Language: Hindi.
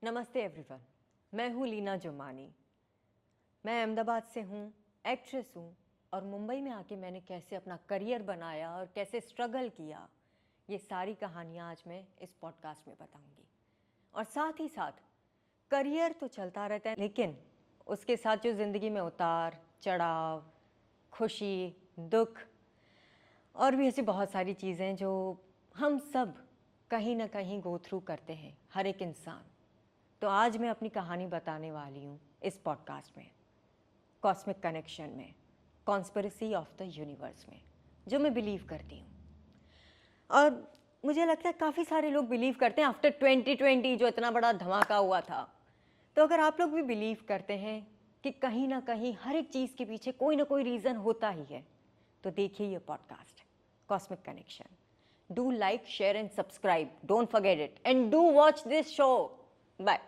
नमस्ते एवरीवन, मैं हूँ लीना जुमानी। मैं अहमदाबाद से हूँ, एक्ट्रेस हूँ और मुंबई में आके मैंने कैसे अपना करियर बनाया और कैसे स्ट्रगल किया, ये सारी कहानियाँ आज मैं इस पॉडकास्ट में बताऊँगी। और साथ ही साथ करियर तो चलता रहता है, लेकिन उसके साथ जो ज़िंदगी में उतार चढ़ाव, खुशी, दुख और भी ऐसी बहुत सारी चीज़ें जो हम सब कहीं ना कहीं गो थ्रू करते हैं, हर एक इंसान। तो आज मैं अपनी कहानी बताने वाली हूँ इस पॉडकास्ट में, कॉस्मिक कनेक्शन में, कॉन्स्पिरेसी ऑफ द यूनिवर्स में, जो मैं बिलीव करती हूँ। और मुझे लगता है काफ़ी सारे लोग बिलीव करते हैं आफ्टर 2020 जो इतना बड़ा धमाका हुआ था। तो अगर आप लोग भी बिलीव करते हैं कि कहीं ना कहीं हर एक चीज़ के पीछे कोई ना कोई रीज़न होता ही है, तो देखिए ये podcast cosmic connection. Do like, share and subscribe, don't forget it, and do watch this show. Bye.